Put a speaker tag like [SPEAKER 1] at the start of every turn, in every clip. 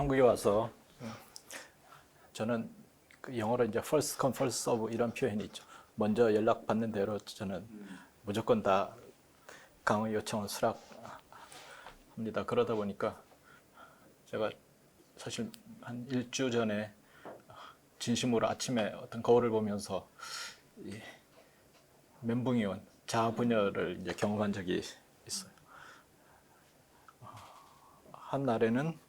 [SPEAKER 1] 한국에 와서 저는 그 영어로 이제 first come first serve 이런 표현이 있죠. 먼저 연락받는 대로 저는 무조건 다 강의 요청을 수락합니다. 그러다 보니까 제가 사실 한 일주 전에 진심으로 아침에 어떤 거울을 보면서 이 멘붕이 온 자아분열을 이제 경험한 적이 있어요. 한 날에는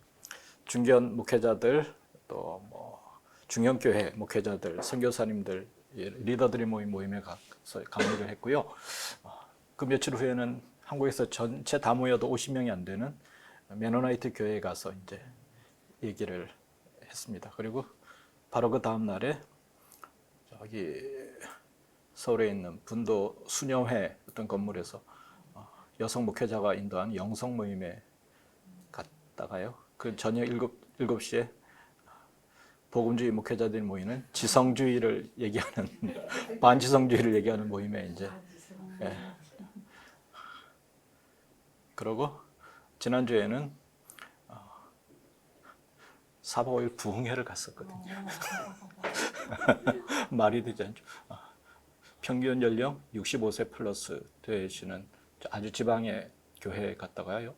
[SPEAKER 1] 중견 목회자들 또 뭐 중형교회 목회자들, 선교사님들, 리더들이 모인 모임에 가서 강의를 했고요. 그 며칠 후에는 한국에서 전체 다 모여도 50명이 안 되는 메노나이트 교회에 가서 이제 얘기를 했습니다. 그리고 바로 그 다음 날에 저기 서울에 있는 분도 수녀회 어떤 건물에서 여성 목회자가 인도한 영성 모임에 갔다가요. 그 저녁 7시에 복음주의 목회자들이 모이는 지성주의를 얘기하는 반지성주의를 얘기하는 모임에 이제 그러고 지난주에는 4박 5일 부흥회를 갔었거든요. 말이 되지 않죠. 평균 연령 65세 플러스 되시는 아주 지방의 교회에 갔다가요.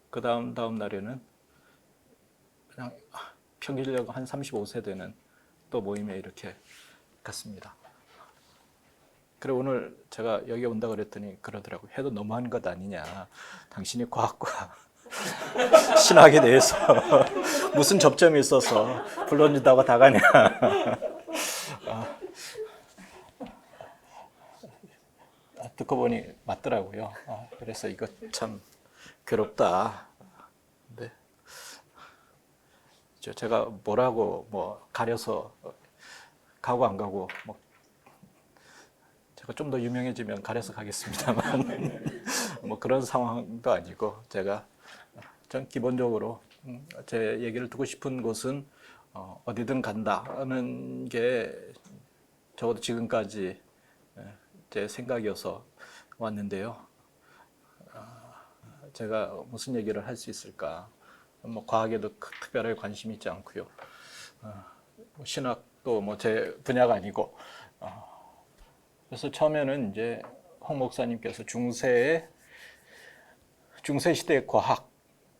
[SPEAKER 1] 그 다음 날에는 그냥 평균 연령 한 35세 되는 또 모임에 이렇게 갔습니다. 그래 오늘 제가 여기 온다 그랬더니 그러더라고요. 해도 너무한 것 아니냐. 당신이 과학과 신학에 대해서 무슨 접점이 있어서 불러준다고 다 가냐. 듣고 보니 맞더라고요. 그래서 이거 참 괴롭다. 근데 제가 뭐라고 뭐 가려서 가고 안 가고 뭐 제가 좀 더 유명해지면 가려서 가겠습니다만 뭐 그런 상황도 아니고 전 기본적으로 제 얘기를 듣고 싶은 곳은 어디든 간다는 게 적어도 지금까지 제 생각이어서 왔는데요. 제가 무슨 얘기를 할 수 있을까? 뭐 과학에도 특별하게 관심이 있지 않고요. 신학도 뭐 제 분야가 아니고. 그래서 처음에는 이제 홍 목사님께서 중세 시대의 과학,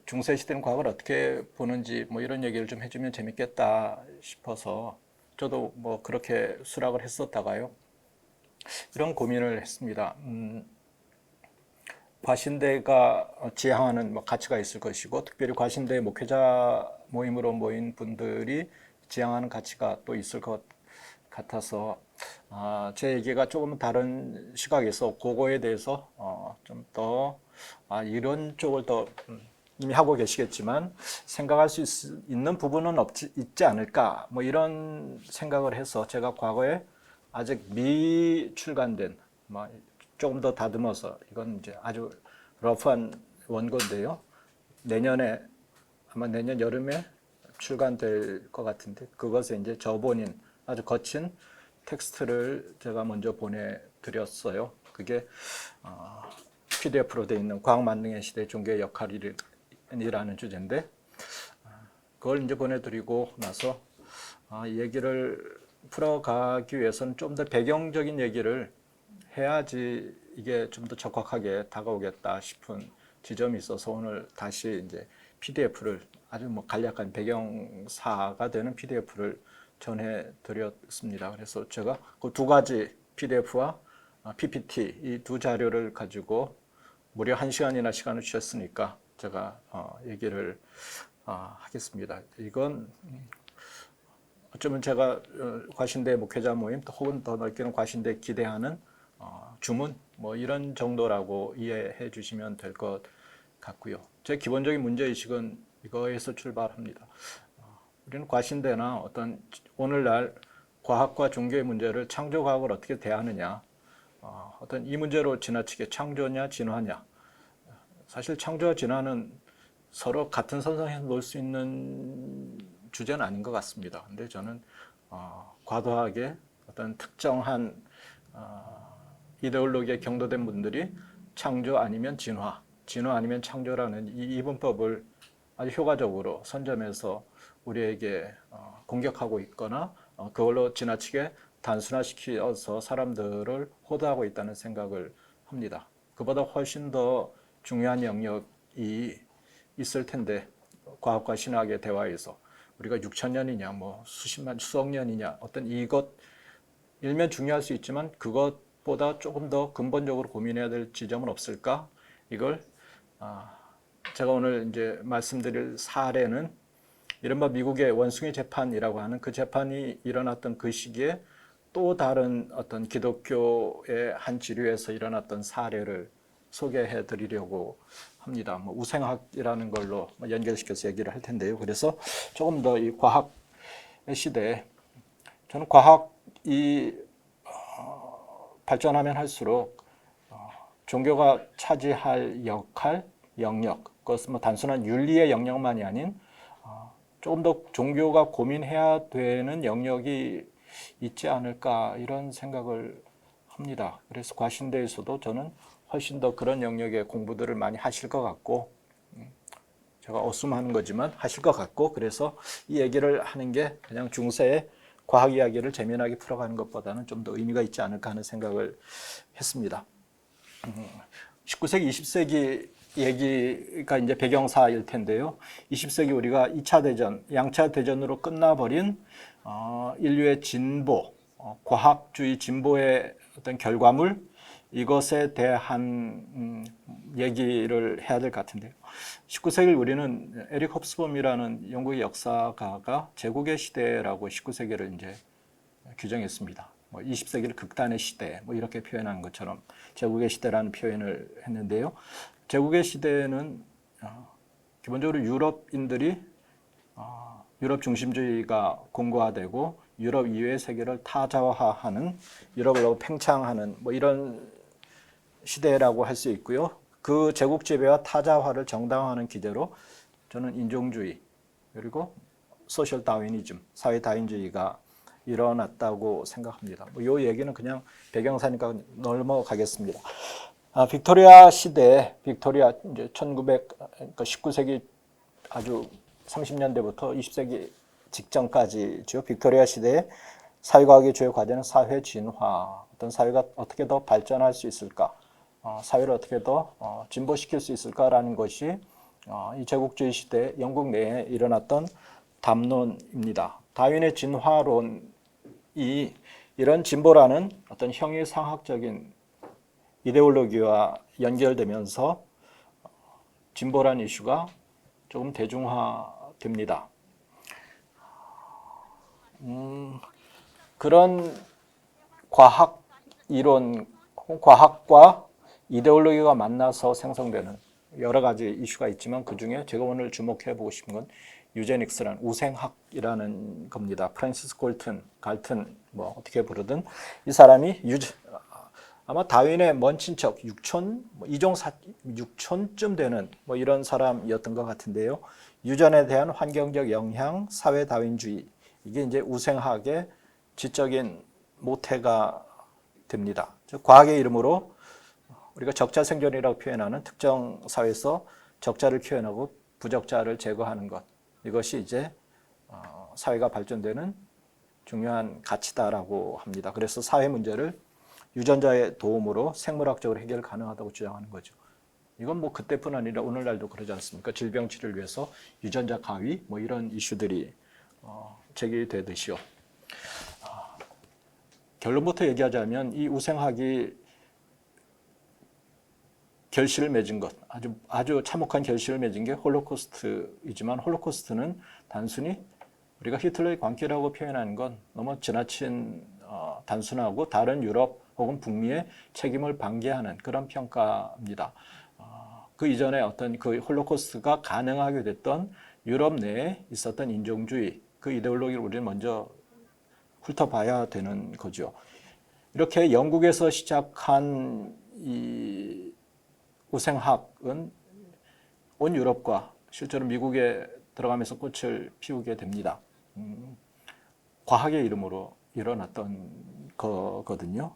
[SPEAKER 1] 중세 시대는 과학을 어떻게 보는지 뭐 이런 얘기를 좀 해주면 재밌겠다 싶어서 저도 뭐 그렇게 수락을 했었다가요. 이런 고민을 했습니다. 과신대가 지향하는 뭐 가치가 있을 것이고 특별히 과신대 목회자 모임으로 모인 분들이 지향하는 가치가 또 있을 것 같아서 제 얘기가 조금 다른 시각에서 그거에 대해서 좀 더 이런 쪽을 더 이미 하고 계시겠지만 생각할 수 있는 부분은 있지 않을까 뭐 이런 생각을 해서 제가 과거에 아직 미출간된 뭐 조금 더 다듬어서 이건 이제 아주 러프한 원고인데요. 아마 내년 여름에 출간될 것 같은데 그것에 이제 저본인 아주 거친 텍스트를 제가 먼저 보내드렸어요. 그게 PDF로 되어 있는 과학 만능의 시대 종교의 역할이라는 주제인데 그걸 이제 보내드리고 나서 이 얘기를 풀어가기 위해서는 좀 더 배경적인 얘기를 해야지 이게 좀 더 적확하게 다가오겠다 싶은 지점이 있어서 오늘 다시 이제 PDF를 아주 뭐 간략한 배경사가 되는 PDF를 전해드렸습니다. 그래서 제가 그 두 가지 PDF와 PPT 이 두 자료를 가지고 무려 1시간이나 시간을 주셨으니까 제가 얘기를 하겠습니다. 이건 어쩌면 제가 과신대 목회자 모임 혹은 더 넓게는 과신대 기대하는 주문 뭐 이런 정도라고 이해해 주시면 될 것 같고요. 제 기본적인 문제의식은 이거에서 출발합니다. 우리는 과신대나 어떤 오늘날 과학과 종교의 문제를 창조과학을 어떻게 대하느냐 어떤 이 문제로 지나치게 창조냐 진화냐 사실 창조와 진화는 서로 같은 선상에서 놓을 수 있는 주제는 아닌 것 같습니다. 근데 저는 과도하게 어떤 특정한 이데올로기에 경도된 분들이 창조 아니면 진화 아니면 창조라는 이 이분법을 아주 효과적으로 선점해서 우리에게 공격하고 있거나 그걸로 지나치게 단순화시켜서 사람들을 호도하고 있다는 생각을 합니다. 그보다 훨씬 더 중요한 영역이 있을 텐데 과학과 신학의 대화에서 우리가 6,000년이냐 뭐 수십만 수억 년이냐 어떤 이것 일면 중요할 수 있지만 그것보다 조금 더 근본적으로 고민해야 될 지점은 없을까? 이걸 제가 오늘 이제 말씀드릴 사례는 이른바 미국의 원숭이 재판이라고 하는 그 재판이 일어났던 그 시기에 또 다른 어떤 기독교의 한 지류에서 일어났던 사례를 소개해 드리려고 합니다. 뭐 우생학이라는 걸로 연결시켜서 얘기를 할 텐데요. 그래서 조금 더 이 과학의 시대에 저는 과학이 발전하면 할수록 종교가 차지할 역할, 영역, 그것은 뭐 단순한 윤리의 영역만이 아닌 조금 더 종교가 고민해야 되는 영역이 있지 않을까 이런 생각을 합니다. 그래서 과신대에서도 저는 훨씬 더 그런 영역의 공부들을 많이 하실 것 같고 제가 어수선하는 거지만 하실 것 같고 그래서 이 얘기를 하는 게 그냥 중세의 과학 이야기를 재미나게 풀어가는 것보다는 좀 더 의미가 있지 않을까 하는 생각을 했습니다. 19세기, 20세기 얘기가 이제 배경사일 텐데요. 20세기 우리가 2차 대전, 양차 대전으로 끝나버린 인류의 진보, 과학주의 진보의 어떤 결과물 이것에 대한 얘기를 해야 될 것 같은데요. 19세기를 우리는 에릭 홉스범이라는 영국의 역사가가 제국의 시대라고 19세기를 이제 규정했습니다. 20세기를 극단의 시대 뭐 이렇게 표현한 것처럼 제국의 시대라는 표현을 했는데요. 제국의 시대는 기본적으로 유럽인들이 유럽 중심주의가 공고화되고 유럽 이외의 세계를 타자화하는 유럽을 팽창하는 뭐 이런 시대라고 할 수 있고요. 그 제국 지배와 타자화를 정당화하는 기대로 저는 인종주의 그리고 소셜 다윈이즘, 사회 다윈주의가 일어났다고 생각합니다. 이 얘기는 그냥 배경사니까 넘어가겠습니다. 빅토리아 시대, 빅토리아 이제 19세기 아주 30년대부터 20세기 직전까지죠. 빅토리아 시대의 사회과학의 주요 과제는 사회 진화, 어떤 사회가 어떻게 더 발전할 수 있을까, 사회를 어떻게 더 진보시킬 수 있을까라는 것이 이 제국주의 시대 영국 내에 일어났던 담론입니다. 다윈의 진화론이 이런 진보라는 어떤 형이상학적인 이데올로기와 연결되면서 진보란 이슈가 조금 대중화됩니다. 그런 과학 이론, 과학과 이데올로기가 만나서 생성되는 여러 가지 이슈가 있지만 그 중에 제가 오늘 주목해 보고 싶은 건 유제닉스라는 우생학이라는 겁니다. 프란시스 갈튼 뭐 어떻게 부르든 이 사람이 아마 다윈의 먼 친척 6촌쯤 되는 뭐 이런 사람이었던 것 같은데요. 유전에 대한 환경적 영향, 사회 다윈주의 이게 이제 우생학의 지적인 모태가 됩니다. 즉 과학의 이름으로 우리가 적자 생존이라고 표현하는 특정 사회에서 적자를 키워내고 부적자를 제거하는 것 이것이 이제 사회가 발전되는 중요한 가치다라고 합니다. 그래서 사회 문제를 유전자의 도움으로 생물학적으로 해결 가능하다고 주장하는 거죠. 이건 뭐 그때뿐 아니라 오늘날도 그러지 않습니까? 질병 치료를 위해서 유전자 가위 뭐 이런 이슈들이 제기되듯이요. 결론부터 얘기하자면 이 우생학이 결실을 맺은 것, 아주 참혹한 결실을 맺은 게 홀로코스트이지만 홀로코스트는 단순히 우리가 히틀러의 광기라고 표현하는 건 너무 지나친 단순하고 다른 유럽 혹은 북미의 책임을 방기하는 그런 평가입니다. 그 이전에 어떤 그 홀로코스트가 가능하게 됐던 유럽 내에 있었던 인종주의, 그 이데올로기를 우리는 먼저 훑어봐야 되는 거죠. 이렇게 영국에서 시작한 이 우생학은 온 유럽과 실제로 미국에 들어가면서 꽃을 피우게 됩니다. 과학의 이름으로 일어났던 거거든요.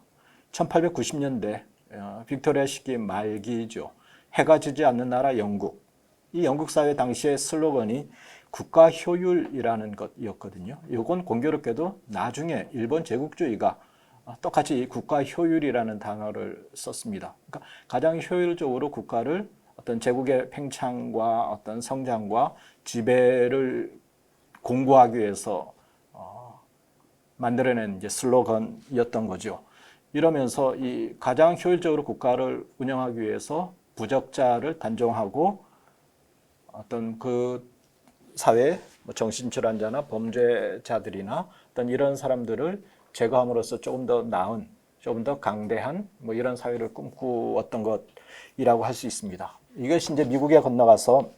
[SPEAKER 1] 1890년대 빅토리아 시기 말기죠. 해가 지지 않는 나라 영국. 이 영국 사회 당시의 슬로건이 국가 효율이라는 것이었거든요. 이건 공교롭게도 나중에 일본 제국주의가 똑같이 이 국가 효율이라는 단어를 썼습니다. 그러니까 가장 효율적으로 국가를 어떤 제국의 팽창과 어떤 성장과 지배를 공고하기 위해서 만들어낸 이제 슬로건이었던 거죠. 이러면서 이 가장 효율적으로 국가를 운영하기 위해서 부적자를 단종하고 어떤 그 사회 정신질환자나 범죄자들이나 어떤 이런 사람들을 제거함으로써 조금 더 나은, 조금 더 강대한 뭐 이런 사회를 꿈꾸었던 것이라고 할 수 있습니다. 이것이 이제 미국에 건너가서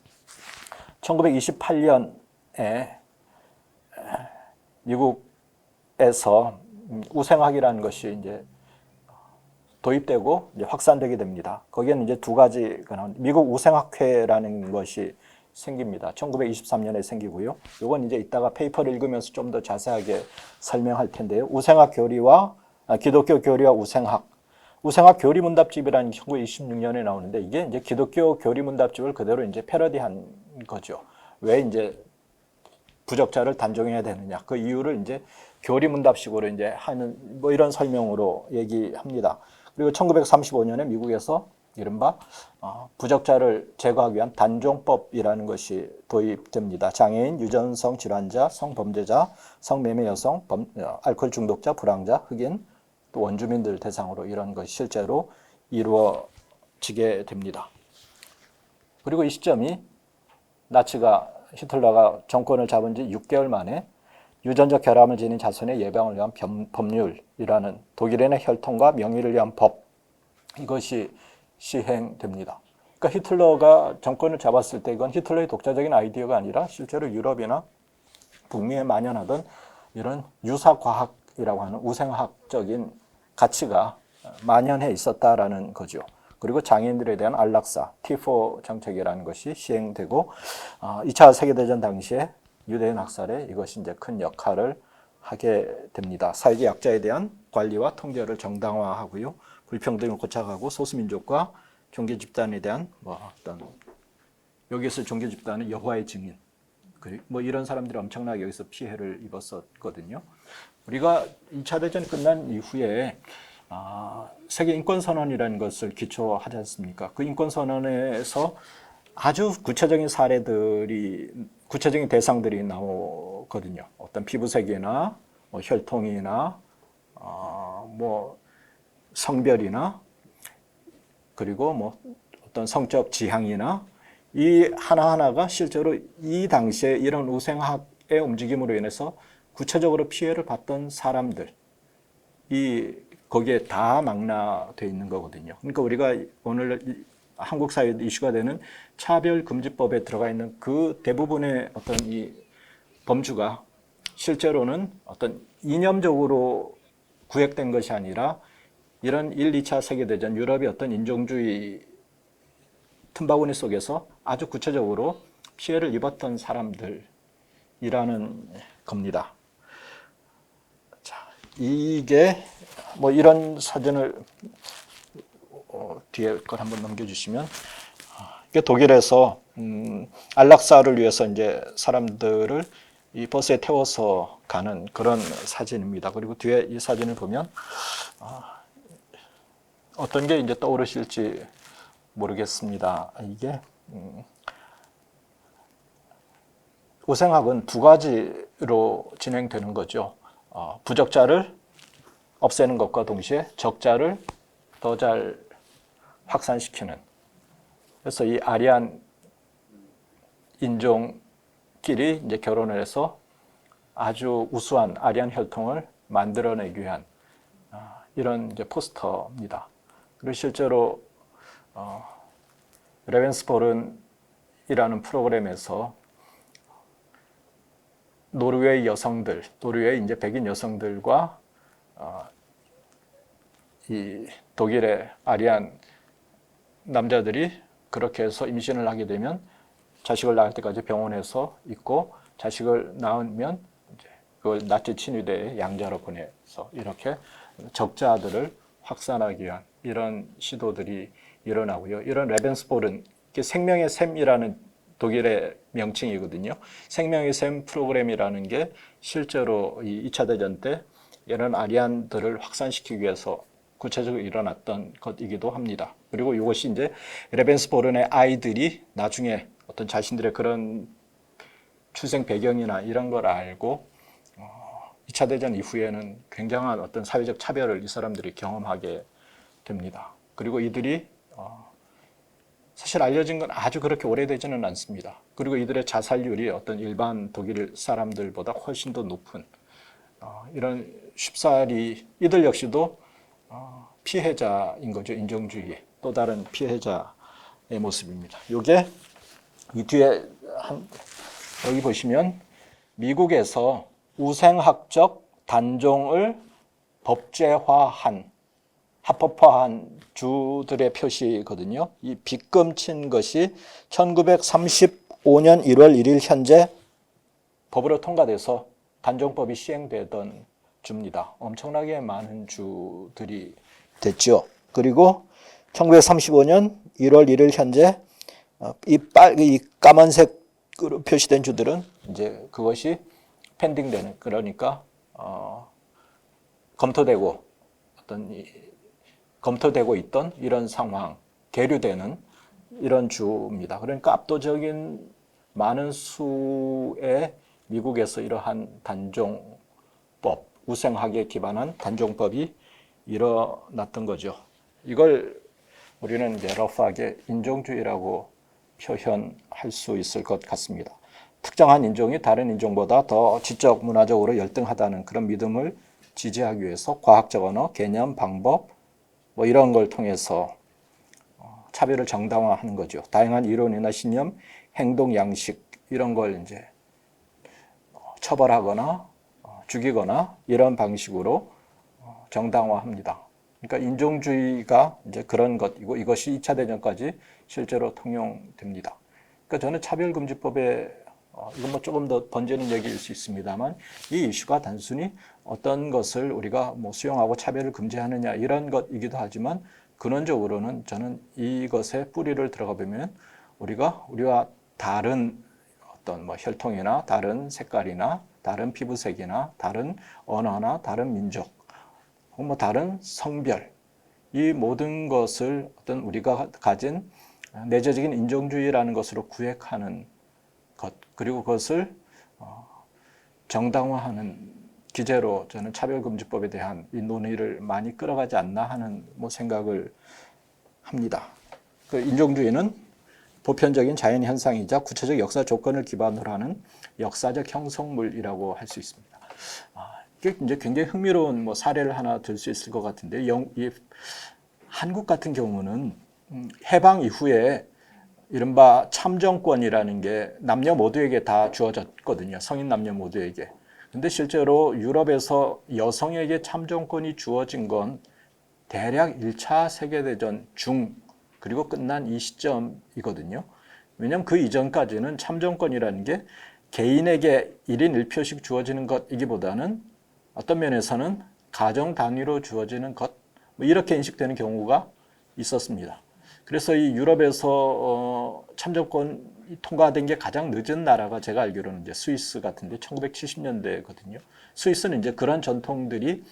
[SPEAKER 1] 1928년에 미국에서 우생학이라는 것이 이제 도입되고 이제 확산되게 됩니다. 거기에는 이제 두 가지가 나옵니다. 미국 우생학회라는 것이 생깁니다. 1923년에 생기고요. 이건 이제 이따가 페이퍼를 읽으면서 좀 더 자세하게 설명할 텐데요. 우생학 교리와 기독교 교리와 우생학. 우생학 교리 문답집이라는 1926년에 나오는데 이게 이제 기독교 교리 문답집을 그대로 이제 패러디한 거죠. 왜 이제 부적자를 단종해야 되느냐. 그 이유를 이제 교리 문답식으로 이제 하는 뭐 이런 설명으로 얘기합니다. 그리고 1935년에 미국에서 이른바 부적자를 제거하기 위한 단종법이라는 것이 도입됩니다. 장애인, 유전성 질환자, 성범죄자, 성매매 여성, 알코올 중독자, 불황자, 흑인, 또 원주민들 대상으로 이런 것이 실제로 이루어지게 됩니다. 그리고 이 시점이 나치가 히틀러가 정권을 잡은 지 6개월 만에 유전적 결함을 지닌 자손의 예방을 위한 법률이라는 독일인의 혈통과 명예를 위한 법, 이것이 시행됩니다. 그러니까 히틀러가 정권을 잡았을 때 이건 히틀러의 독자적인 아이디어가 아니라 실제로 유럽이나 북미에 만연하던 이런 유사과학이라고 하는 우생학적인 가치가 만연해 있었다라는 거죠. 그리고 장애인들에 대한 안락사, T4 정책이라는 것이 시행되고 2차 세계대전 당시에 유대인 학살에 이것이 이제 큰 역할을 하게 됩니다. 사회적 약자에 대한 관리와 통제를 정당화하고요. 불평등을 고착하고 소수민족과 종교 집단에 대한 뭐 어떤 여기서 종교 집단은 여호와의 증인 뭐 이런 사람들이 엄청나게 여기서 피해를 입었었거든요. 우리가 2차 대전이 끝난 이후에 세계 인권선언이라는 것을 기초하지 않습니까? 그 인권선언에서 아주 구체적인 사례들이, 구체적인 대상들이 나오거든요. 어떤 피부색이나 뭐 혈통이나 뭐 성별이나 그리고 뭐 어떤 성적 지향이나 이 하나하나가 실제로 이 당시에 이런 우생학의 움직임으로 인해서 구체적으로 피해를 봤던 사람들이 거기에 다 망라되어 있는 거거든요. 그러니까 우리가 오늘 한국 사회 이슈가 되는 차별금지법에 들어가 있는 그 대부분의 어떤 이 범주가 실제로는 어떤 이념적으로 구획된 것이 아니라 이런 1, 2차 세계대전 유럽의 어떤 인종주의 틈바구니 속에서 아주 구체적으로 피해를 입었던 사람들이라는 겁니다. 자, 이게 뭐 이런 사진을 뒤에 걸 한번 넘겨주시면 이게 독일에서 안락사를 위해서 이제 사람들을 이 버스에 태워서 가는 그런 사진입니다. 그리고 뒤에 이 사진을 보면 어떤 게 이제 떠오르실지 모르겠습니다. 이게 우생학은 두 가지로 진행되는 거죠. 부적자를 없애는 것과 동시에 적자를 더 잘 확산시키는. 그래서 이 아리안 인종끼리 이제 결혼을 해서 아주 우수한 아리안 혈통을 만들어내기 위한 이런 이제 포스터입니다. 그리고 실제로 레벤스포른이라는 프로그램에서 노르웨이 여성들, 노르웨이 이제 백인 여성들과 이 독일의 아리안 남자들이 그렇게 해서 임신을 하게 되면 자식을 낳을 때까지 병원에서 있고 자식을 낳으면 이제 그걸 나치 친위대의 양자로 보내서 이렇게 적자들을 확산하기 위한 이런 시도들이 일어나고요. 이런 레벤스포른, 생명의 샘이라는 독일의 명칭이거든요. 생명의 샘 프로그램이라는 게 실제로 이 2차 대전 때 이런 아리안들을 확산시키기 위해서 구체적으로 일어났던 것이기도 합니다. 그리고 이것이 이제 레벤스보른의 아이들이 나중에 어떤 자신들의 그런 출생 배경이나 이런 걸 알고 2차 대전 이후에는 굉장한 어떤 사회적 차별을 이 사람들이 경험하게 됩니다. 그리고 이들이 사실 알려진 건 아주 그렇게 오래되지는 않습니다. 그리고 이들의 자살률이 어떤 일반 독일 사람들보다 훨씬 더 높은 이런 쉽사리 이들 역시도 피해자인 거죠. 인종주의의 또 다른 피해자의 모습입니다. 이게 이 뒤에 여기 보시면 미국에서 우생학적 단종을 법제화한 합법화한 주들의 표시거든요. 이 빗금 친 것이 1935년 1월 1일 현재 법으로 통과돼서 단종법이 시행되던 주입니다. 엄청나게 많은 주들이 됐죠. 그리고 1935년 1월 1일 현재 이 까만색으로 표시된 주들은 이제 그것이 펜딩되는, 그러니까 검토되고 있던 이런 상황, 계류되는 이런 주입니다. 그러니까 압도적인 많은 수의 미국에서 이러한 단종법, 우생학에 기반한 단종법이 일어났던 거죠. 이걸 우리는 이제 러프하게 인종주의라고 표현할 수 있을 것 같습니다. 특정한 인종이 다른 인종보다 더 지적 문화적으로 열등하다는 그런 믿음을 지지하기 위해서 과학적 언어, 개념, 방법 뭐 이런 걸 통해서 차별을 정당화하는 거죠. 다양한 이론이나 신념, 행동 양식 이런 걸 이제 처벌하거나 죽이거나 이런 방식으로 정당화합니다. 그러니까 인종주의가 이제 그런 것이고 이것이 2차 대전까지 실제로 통용됩니다. 그러니까 저는 차별금지법에 이건 뭐 조금 더 번지는 얘기일 수 있습니다만 이 이슈가 단순히 어떤 것을 우리가 뭐 수용하고 차별을 금지하느냐 이런 것이기도 하지만 근원적으로는 저는 이것의 뿌리를 들어가 보면 우리와 다른 어떤 뭐 혈통이나 다른 색깔이나 다른 피부색이나 다른 언어나 다른 민족 혹은 뭐 다른 성별 이 모든 것을 어떤 우리가 가진 내재적인 인종주의라는 것으로 구획하는 것 그리고 그것을 정당화하는 기제로 저는 차별금지법에 대한 이 논의를 많이 끌어가지 않나 하는 뭐 생각을 합니다. 그 인종주의는 보편적인 자연 현상이자 구체적 역사 조건을 기반으로 하는 역사적 형성물이라고 할 수 있습니다. 이게 이제 굉장히 흥미로운 뭐 사례를 하나 들 수 있을 것 같은데, 한국 같은 경우는 해방 이후에 이른바 참정권이라는 게 남녀 모두에게 다 주어졌거든요. 성인 남녀 모두에게. 근데 실제로 유럽에서 여성에게 참정권이 주어진 건 대략 1차 세계대전 중 그리고 끝난 이 시점이거든요. 왜냐하면 그 이전까지는 참정권이라는 게 개인에게 1인 1표씩 주어지는 것이기보다는 어떤 면에서는 가정 단위로 주어지는 것 뭐 이렇게 인식되는 경우가 있었습니다. 그래서 이 유럽에서 참정권이 통과된 게 가장 늦은 나라가 제가 알기로는 이제 스위스 같은데 1970년대거든요. 스위스는 이제 그런 전통들이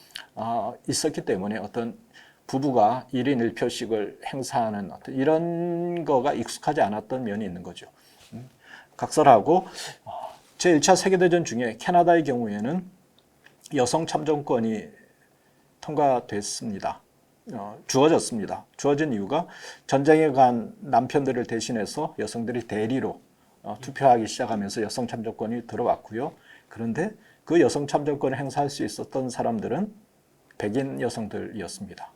[SPEAKER 1] 있었기 때문에 어떤 부부가 1인 1표씩을 행사하는 어떤 이런 거가 익숙하지 않았던 면이 있는 거죠. 각설하고 제1차 세계대전 중에 캐나다의 경우에는 여성 참정권이 통과됐습니다. 주어졌습니다. 주어진 이유가 전쟁에 간 남편들을 대신해서 여성들이 대리로 투표하기 시작하면서 여성 참정권이 들어왔고요. 그런데 그 여성 참정권을 행사할 수 있었던 사람들은 백인 여성들이었습니다.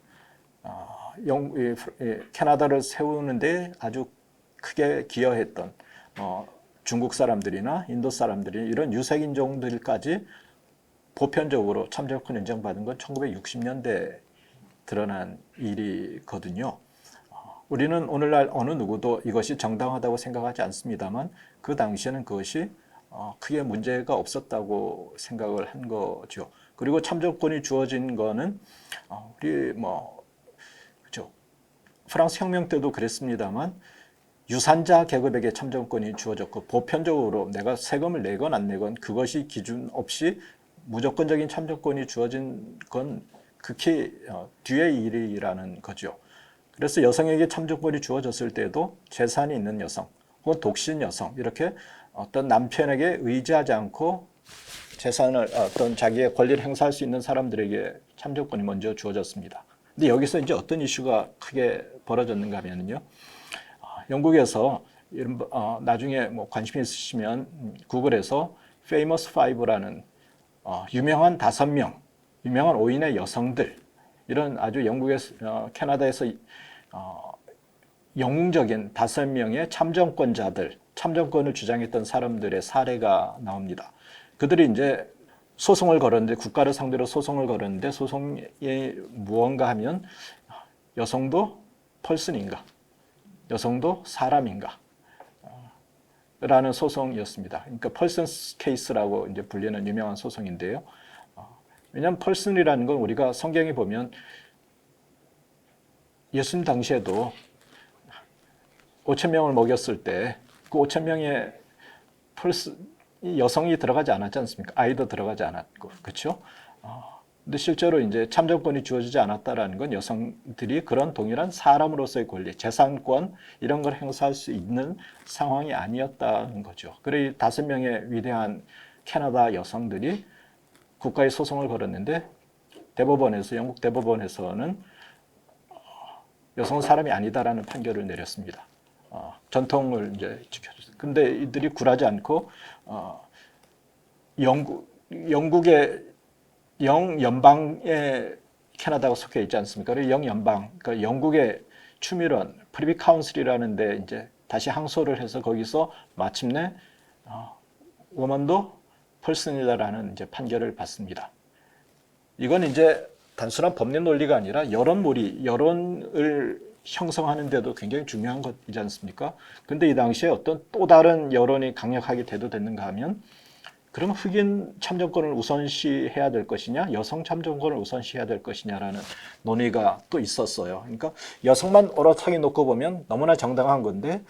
[SPEAKER 1] 캐나다를 세우는데 아주 크게 기여했던 중국 사람들이나 인도 사람들이 이런 유색인종들까지 보편적으로 참정권 인정받은 건 1960년대 드러난 일이거든요. 우리는 오늘날 어느 누구도 이것이 정당하다고 생각하지 않습니다만 그 당시에는 그것이 크게 문제가 없었다고 생각을 한 거죠. 그리고 참정권이 주어진 거는 우리 그렇죠. 프랑스 혁명 때도 그랬습니다만 유산자 계급에게 참정권이 주어졌고 보편적으로 내가 세금을 내건 안 내건 그것이 기준 없이 무조건적인 참정권이 주어진 건 극히 뒤의 일이라는 거죠. 그래서 여성에게 참정권이 주어졌을 때도 재산이 있는 여성 혹은 독신 여성 이렇게 어떤 남편에게 의지하지 않고 재산을 어떤 자기의 권리를 행사할 수 있는 사람들에게 참정권이 먼저 주어졌습니다. 근데 여기서 이제 어떤 이슈가 크게 벌어졌는가 하면요. 영국에서 나중에 뭐 관심 있으시면 구글에서 Famous Five라는 유명한 5명, 유명한 5인의 여성들 이런 아주 영국에서 캐나다에서 영웅적인 5명의 참정권자들, 참정권을 주장했던 사람들의 사례가 나옵니다. 그들이 이제 소송을 걸었는데 국가를 상대로 소송을 걸었는데 소송이 무언가 하면 여성도 펄슨인가? 여성도 사람인가? 라는 소송이었습니다. 그러니까 펄슨스 케이스라고 이제 불리는 유명한 소송인데요. 왜냐하면 펄슨이라는 건 우리가 성경에 보면 예수님 당시에도 5,000명을 먹였을 때 그 5,000명의 여성이 들어가지 않았지 않습니까? 아이도 들어가지 않았고, 그렇죠? 근데 실제로 이제 참정권이 주어지지 않았다라는 건 여성들이 그런 동일한 사람으로서의 권리, 재산권 이런 걸 행사할 수 있는 상황이 아니었다는 거죠. 그래 5명의 위대한 캐나다 여성들이 국가에 소송을 걸었는데 대법원에서 영국 대법원에서는 여성은 사람이 아니다라는 판결을 내렸습니다. 전통을 이제 지켜줬어요. 근데 이들이 굴하지 않고 영국의 영연방에 캐나다가 속해 있지 않습니까? 그리고 영연방, 그러니까 영국의 추미론 프리비 카운슬이라는 데 이제 다시 항소를 해서 거기서 마침내 워먼도 펄슨이다라는 이제 판결을 받습니다. 이건 이제 단순한 법률 논리가 아니라 여론몰이, 여론을 형성하는 데도 굉장히 중요한 것이지 않습니까? 근데 이 당시에 어떤 또 다른 여론이 강력하게 대두됐는가 하면 그러면 흑인 참정권을 우선시해야 될 것이냐, 여성 참정권을 우선시해야 될 것이냐라는 논의가 또 있었어요. 그러니까 여성만 오롯하게 놓고 보면 너무나 정당한 건데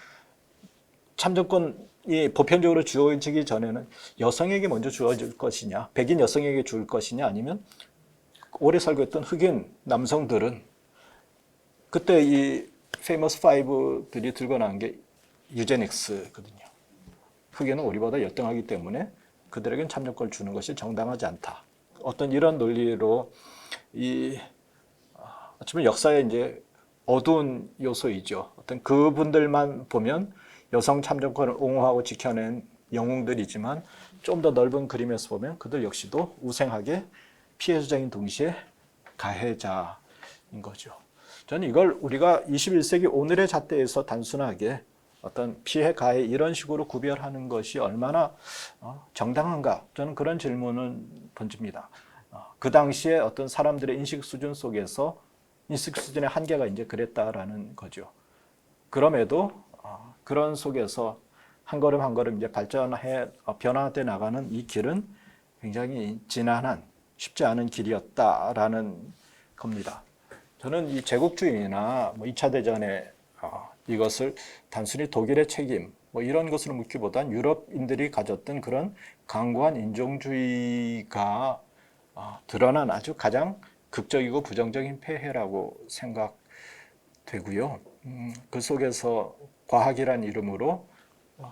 [SPEAKER 1] 참정권이 보편적으로 주어지기 전에는 여성에게 먼저 주어질 것이냐, 백인 여성에게 줄 것이냐, 아니면 오래 살고 있던 흑인 남성들은 그때 이 페이머스 5들이 들고 나온 게 유제닉스거든요. 흑인은 우리보다 열등하기 때문에 그들에겐 참정권을 주는 것이 정당하지 않다. 어떤 이런 논리로 어쩌면 역사의 이제 어두운 요소이죠. 어떤 그분들만 보면 여성 참정권을 옹호하고 지켜낸 영웅들이지만 좀 더 넓은 그림에서 보면 그들 역시도 우생하게 피해자인 동시에 가해자인 거죠. 저는 이걸 우리가 21세기 오늘의 잣대에서 단순하게 어떤 피해 가해 이런 식으로 구별하는 것이 얼마나 정당한가, 저는 그런 질문을 던집니다. 그 당시에 어떤 사람들의 인식 수준 속에서 인식 수준의 한계가 이제 그랬다라는 거죠. 그럼에도 그런 속에서 한 걸음 한 걸음 이제 발전해 변화돼 나가는 이 길은 굉장히 지난한 쉽지 않은 길이었다라는 겁니다. 저는 이 제국주의나 2차 대전에 이것을 단순히 독일의 책임 이런 것으로 묻기보단 유럽인들이 가졌던 그런 강고한 인종주의가 드러난 아주 가장 극적이고 부정적인 폐해라고 생각되고요. 그 속에서 과학이란 이름으로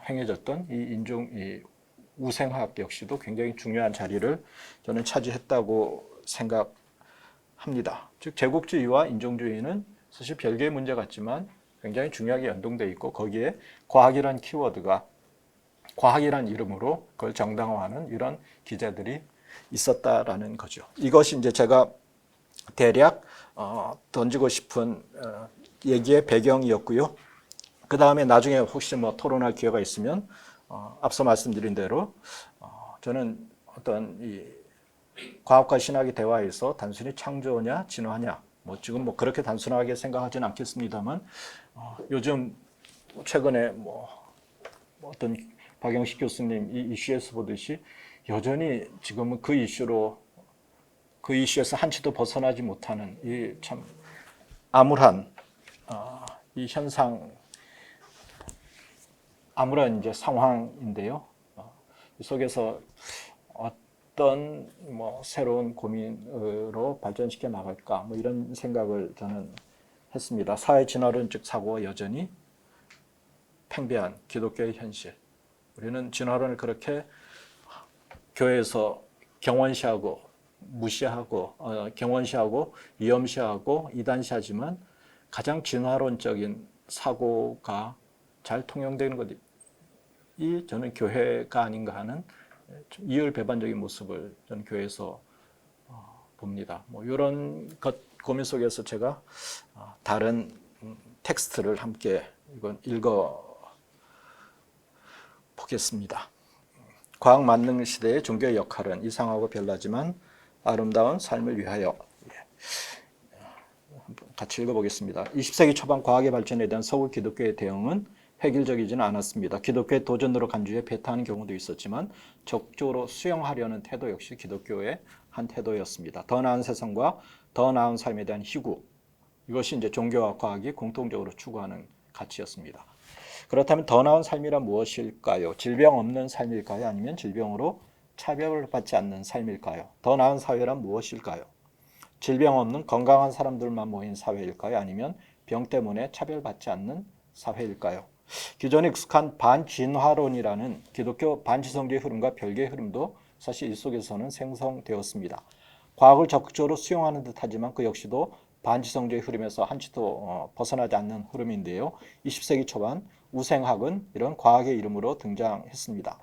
[SPEAKER 1] 행해졌던 이 우생학 역시도 굉장히 중요한 자리를 저는 차지했다고 생각합니다. 즉 제국주의와 인종주의는 사실 별개의 문제 같지만 굉장히 중요하게 연동되어 있고 거기에 과학이란 키워드가 과학이란 이름으로 그걸 정당화하는 이런 기제들이 있었다라는 거죠. 이것이 이제 제가 대략 던지고 싶은 얘기의 배경이었고요. 그 다음에 나중에 혹시 토론할 기회가 있으면 앞서 말씀드린 대로 저는 어떤 이 과학과 신학의 대화에서 단순히 창조냐 진화냐 지금 그렇게 단순하게 생각하지는 않겠습니다만 요즘 최근에 어떤 박영식 교수님 이 이슈에서 보듯이 여전히 지금은 그 이슈에서 한치도 벗어나지 못하는 이 참 암울한 이 현상 아무런 이제 상황인데요. 이 속에서 어떤 뭐 새로운 고민으로 발전시켜 나갈까 뭐 이런 생각을 저는 했습니다. 사회 진화론적 사고가 여전히 팽배한 기독교의 현실. 우리는 진화론을 그렇게 교회에서 경원시하고 무시하고 경원시하고 위험시하고 이단시하지만 가장 진화론적인 사고가 잘 통용되는 것이 저는 교회가 아닌가 하는 좀 이율배반적인 모습을 저는 교회에서 봅니다. 뭐 이런 고민 속에서 제가 다른 텍스트를 함께 이건 읽어 보겠습니다. 과학 만능 시대의 종교의 역할은 이상하고 별나지만 아름다운 삶을 위하여. 같이 읽어보겠습니다. 20세기 초반 과학의 발전에 대한 서구 기독교의 대응은 획일적이지는 않았습니다. 기독교의 도전으로 간주해 배타하는 경우도 있었지만 적극적으로 수용하려는 태도 역시 기독교의 한 태도였습니다. 더 나은 세상과 더 나은 삶에 대한 희구, 이것이 이제 종교와 과학이 공통적으로 추구하는 가치였습니다. 그렇다면 더 나은 삶이란 무엇일까요? 질병 없는 삶일까요? 아니면 질병으로 차별을 받지 않는 삶일까요? 더 나은 사회란 무엇일까요? 질병 없는 건강한 사람들만 모인 사회일까요? 아니면 병 때문에 차별받지 않는 사회일까요? 기존에 익숙한 반진화론이라는 기독교 반지성주의 흐름과 별개의 흐름도 사실 이 속에서는 생성되었습니다. 과학을 적극적으로 수용하는 듯하지만 그 역시도 반지성주의 흐름에서 한치도 벗어나지 않는 흐름인데요. 20세기 초반 우생학은 이런 과학의 이름으로 등장했습니다.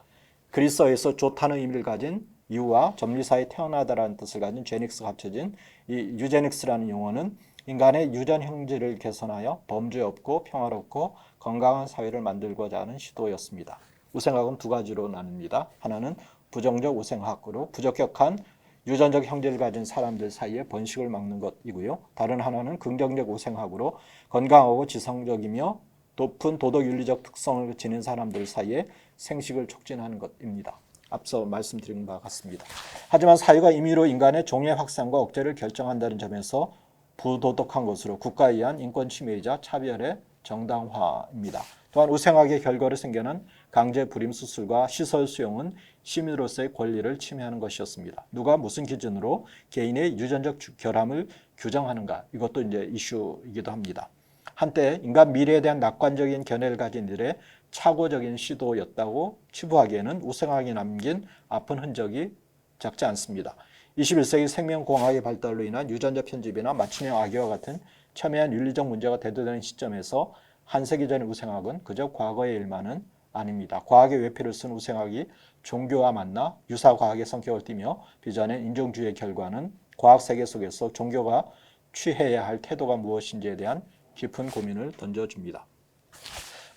[SPEAKER 1] 그리스어에서 좋다는 의미를 가진 유와 점리사에 태어나다라는 뜻을 가진 제닉스가 합쳐진 이 유제닉스라는 용어는 인간의 유전 형질을 개선하여 범죄 없고 평화롭고 건강한 사회를 만들고자 하는 시도였습니다. 우생학은 두 가지로 나뉩니다. 하나는 부정적 우생학으로 부적격한 유전적 형질을 가진 사람들 사이에 번식을 막는 것이고요. 다른 하나는 긍정적 우생학으로 건강하고 지성적이며 높은 도덕윤리적 특성을 지닌 사람들 사이에 생식을 촉진하는 것입니다. 앞서 말씀드린 바와 같습니다. 하지만 사회가 임의로 인간의 종의 확산과 억제를 결정한다는 점에서 부도덕한 것으로 국가에 의한 인권 침해이자 차별의 정당화입니다. 또한 우생학의 결과로 생겨난 강제 불임 수술과 시설 수용은 시민으로서의 권리를 침해하는 것이었습니다. 누가 무슨 기준으로 개인의 유전적 결함을 규정하는가, 이것도 이제 이슈이기도 합니다. 한때 인간 미래에 대한 낙관적인 견해를 가진 이들의 착오적인 시도였다고 치부하기에는 우생학이 남긴 아픈 흔적이 작지 않습니다. 21세기 생명공학의 발달로 인한 유전자 편집이나 맞춤형 악의와 같은 첨예한 윤리적 문제가 대두되는 시점에서 한 세기 전의 우생학은 그저 과거의 일만은 아닙니다. 과학의 외피를 쓴 우생학이 종교와 만나 유사과학의 성격을 띠며 빚어낸 인종주의의 결과는 과학세계 속에서 종교가 취해야 할 태도가 무엇인지에 대한 깊은 고민을 던져줍니다.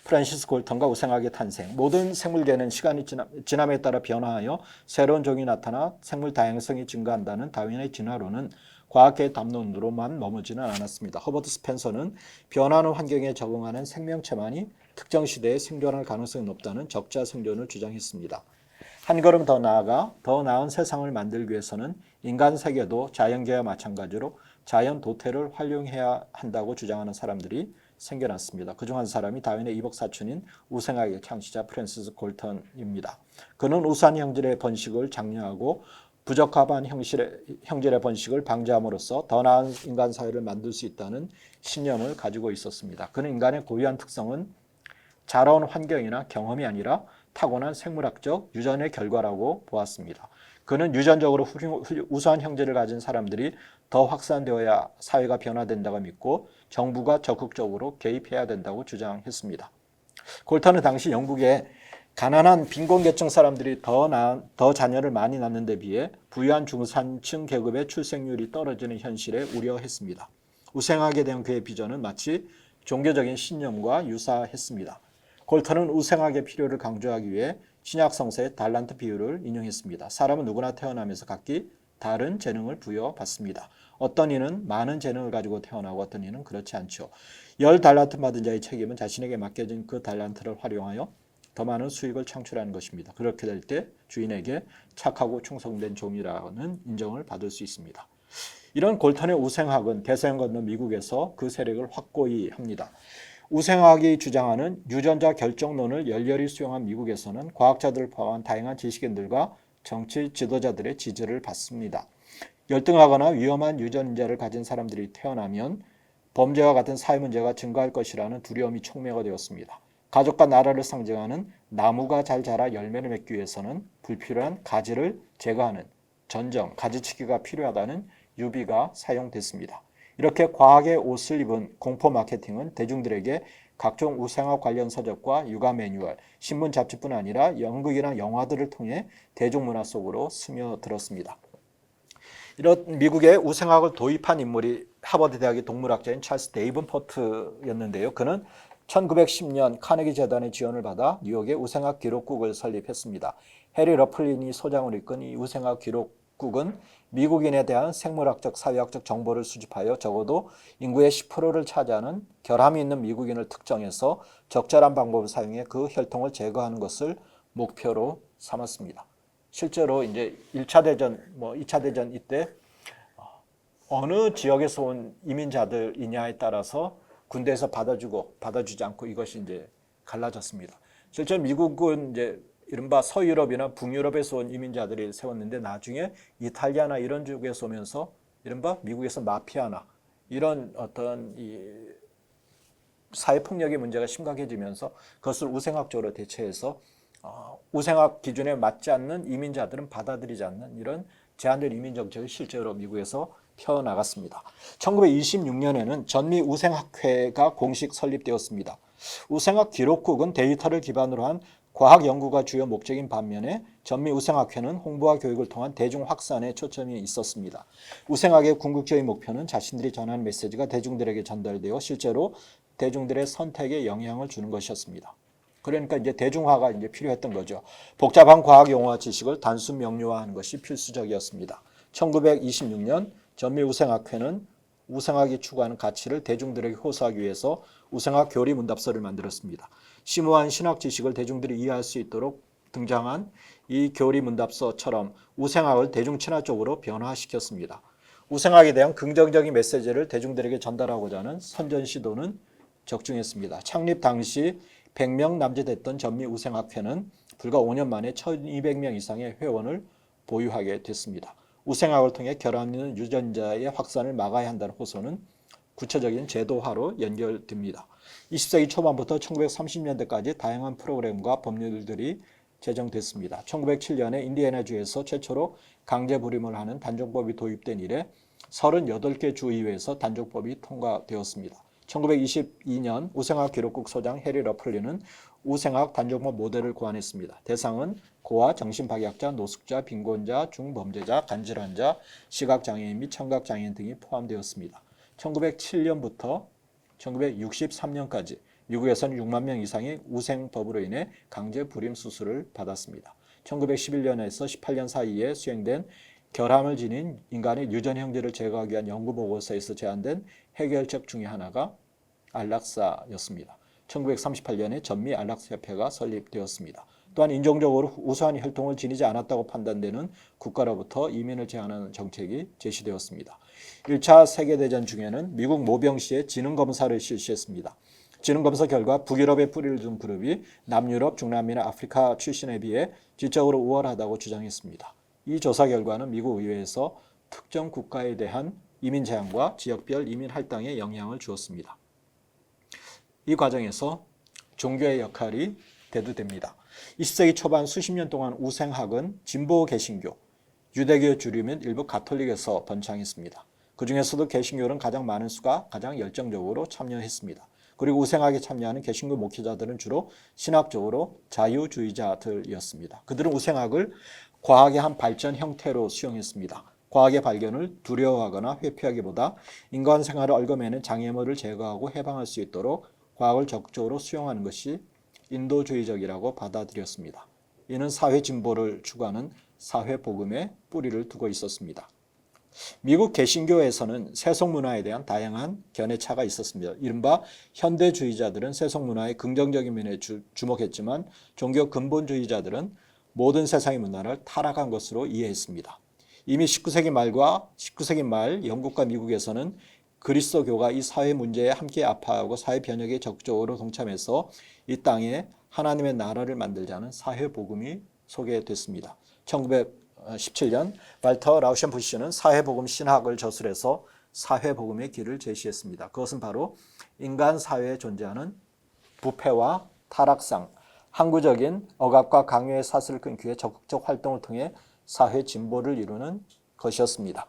[SPEAKER 1] 프란시스 콜턴과 우생학의 탄생. 모든 생물계는 시간이 지남에 따라 변화하여 새로운 종이 나타나 생물 다양성이 증가한다는 다윈의 진화론은 과학계의 담론으로만 머무지는 않았습니다. 허버트 스펜서는 변하는 환경에 적응하는 생명체만이 특정 시대에 생존할 가능성이 높다는 적자 생존을 주장했습니다. 한 걸음 더 나아가 더 나은 세상을 만들기 위해서는 인간 세계도 자연계와 마찬가지로 자연 도태를 활용해야 한다고 주장하는 사람들이 생겨났습니다. 그중 한 사람이 다윈의 이복 사촌인 우생학의 창시자 프랜시스 콜턴입니다. 그는 우수한 형질의 번식을 장려하고 부적합한 형질의 번식을 방지함으로써 더 나은 인간 사회를 만들 수 있다는 신념을 가지고 있었습니다. 그는 인간의 고유한 특성은 자라온 환경이나 경험이 아니라 타고난 생물학적 유전의 결과라고 보았습니다. 그는 유전적으로 우수한 형질을 가진 사람들이 더 확산되어야 사회가 변화된다고 믿고 정부가 적극적으로 개입해야 된다고 주장했습니다. 콜턴은 당시 영국의 가난한 빈곤계층 사람들이 더 자녀를 많이 낳는 데 비해 부유한 중산층 계급의 출생률이 떨어지는 현실에 우려했습니다. 우생학에 대한 그의 비전은 마치 종교적인 신념과 유사했습니다. 콜턴은 우생학의 필요를 강조하기 위해 신약 성서의 달란트 비유를 인용했습니다. 사람은 누구나 태어나면서 각기 다른 재능을 부여받습니다. 어떤 이는 많은 재능을 가지고 태어나고 어떤 이는 그렇지 않죠. 10달란트 받은 자의 책임은 자신에게 맡겨진 그 달란트를 활용하여 더 많은 수익을 창출하는 것입니다. 그렇게 될 때 주인에게 착하고 충성된 종이라는 인정을 받을 수 있습니다. 이런 콜턴의 우생학은 대서양 건너 미국에서 그 세력을 확고히 합니다. 우생학이 주장하는 유전자 결정론을 열렬히 수용한 미국에서는 과학자들을 포함한 다양한 지식인들과 정치 지도자들의 지지를 받습니다. 열등하거나 위험한 유전자를 가진 사람들이 태어나면 범죄와 같은 사회 문제가 증가할 것이라는 두려움이 촉매가 되었습니다. 가족과 나라를 상징하는 나무가 잘 자라 열매를 맺기 위해서는 불필요한 가지를 제거하는 전정, 가지치기가 필요하다는 유비가 사용됐습니다. 이렇게 과학의 옷을 입은 공포 마케팅은 대중들에게 각종 우생학 관련 서적과 육아 매뉴얼, 신문 잡지뿐 아니라 연극이나 영화들을 통해 대중문화 속으로 스며들었습니다. 이런 미국의 우생학을 도입한 인물이 하버드 대학의 동물학자인 찰스 데이븐포트였는데요. 그는 1910년 카네기 재단의 지원을 받아 뉴욕의 우생학 기록국을 설립했습니다. 해리 러플린이 소장을 이끈 이 우생학 기록국은 미국인에 대한 생물학적, 사회학적 정보를 수집하여 적어도 인구의 10%를 차지하는 결함이 있는 미국인을 특정해서 적절한 방법을 사용해 그 혈통을 제거하는 것을 목표로 삼았습니다. 실제로 이제 1차 대전, 2차 대전 이때 어느 지역에서 온 이민자들이냐에 따라서 군대에서 받아주고 받아주지 않고 이것이 이제 갈라졌습니다. 실제로 미국은 이제 이른바 서유럽이나 북유럽에서 온 이민자들이 세웠는데 나중에 이탈리아나 이런 쪽에서 오면서 이른바 미국에서 마피아나 이런 어떤 이 사회폭력의 문제가 심각해지면서 그것을 우생학적으로 대체해서 우생학 기준에 맞지 않는 이민자들은 받아들이지 않는 이런 제한된 이민 정책이 실제로 미국에서 펴나갔습니다. 1926년에는 전미 우생학회가 공식 설립되었습니다. 우생학 기록국은 데이터를 기반으로 한 과학 연구가 주요 목적인 반면에 전미 우생학회는 홍보와 교육을 통한 대중 확산에 초점이 있었습니다. 우생학의 궁극적인 목표는 자신들이 전하는 메시지가 대중들에게 전달되어 실제로 대중들의 선택에 영향을 주는 것이었습니다. 그러니까 이제 대중화가 이제 필요했던 거죠. 복잡한 과학 용어와 지식을 단순 명료화하는 것이 필수적이었습니다. 1926년 전미 우생학회는 우생학이 추구하는 가치를 대중들에게 호소하기 위해서 우생학 교리 문답서를 만들었습니다. 심오한 신학 지식을 대중들이 이해할 수 있도록 등장한 이 교리 문답서처럼 우생학을 대중 친화적으로 변화시켰습니다. 우생학에 대한 긍정적인 메시지를 대중들에게 전달하고자 하는 선전 시도는 적중했습니다. 창립 당시 100명 남짓했던 전미 우생학회는 불과 5년 만에 1200명 이상의 회원을 보유하게 됐습니다. 우생학을 통해 결함 있는 유전자의 확산을 막아야 한다는 호소는 구체적인 제도화로 연결됩니다. 20세기 초반부터 1930년대까지 다양한 프로그램과 법률들이 제정됐습니다. 1907년에 인디애나주에서 최초로 강제불임을 하는 단종법이 도입된 이래 38개 주의회에서 단종법이 통과되었습니다. 1922년 우생학 기록국 소장 해리 러플린은 우생학 단종법 모델을 고안했습니다. 대상은 고아, 정신박약자, 노숙자, 빈곤자, 중범죄자, 간질환자, 시각장애인 및 청각장애인 등이 포함되었습니다. 1907년부터 1963년까지 미국에서는 6만 명 이상이 우생법으로 인해 강제 불임 수술을 받았습니다. 1911년에서 18년 사이에 수행된 결함을 지닌 인간의 유전 형질을 제거하기 위한 연구보고서에서 제안된 해결책 중에 하나가 안락사였습니다. 1938년에 전미 안락사협회가 설립되었습니다. 또한 인종적으로 우수한 혈통을 지니지 않았다고 판단되는 국가로부터 이민을 제한하는 정책이 제시되었습니다. 1차 세계대전 중에는 미국 모병시에 지능검사를 실시했습니다. 지능검사 결과 북유럽에 뿌리를 둔 그룹이 남유럽, 중남미나 아프리카 출신에 비해 지적으로 우월하다고 주장했습니다. 이 조사 결과는 미국 의회에서 특정 국가에 대한 이민 제한과 지역별 이민 할당에 영향을 주었습니다. 이 과정에서 종교의 역할이 대두됩니다. 20세기 초반 수십 년 동안 우생학은 진보 개신교, 유대교 주류 및 일부 가톨릭에서 번창했습니다. 그 중에서도 개신교는 가장 많은 수가 가장 열정적으로 참여했습니다. 그리고 우생학에 참여하는 개신교 목회자들은 주로 신학적으로 자유주의자들이었습니다. 그들은 우생학을 과학의 한 발전 형태로 수용했습니다. 과학의 발견을 두려워하거나 회피하기보다 인간 생활을 얽어매는 장애물을 제거하고 해방할 수 있도록 과학을 적극적으로 수용하는 것이 인도주의적이라고 받아들였습니다. 이는 사회 진보를 추구하는 사회 복음에 뿌리를 두고 있었습니다. 미국 개신교에서는 세속 문화에 대한 다양한 견해차가 있었습니다. 이른바 현대주의자들은 세속 문화의 긍정적인 면에 주목했지만 종교 근본주의자들은 모든 세상의 문화를 타락한 것으로 이해했습니다. 이미 19세기 말 영국과 미국에서는 그리스도교가 이 사회 문제에 함께 아파하고 사회 변혁에 적극적으로 동참해서 이 땅에 하나님의 나라를 만들자는 사회복음이 소개됐습니다. 1917년 발터 라우셴부시는 사회복음 신학을 저술해서 사회복음의 길을 제시했습니다. 그것은 바로 인간 사회에 존재하는 부패와 타락상, 항구적인 억압과 강요의 사슬을 끊기 위해 적극적 활동을 통해 사회 진보를 이루는 것이었습니다.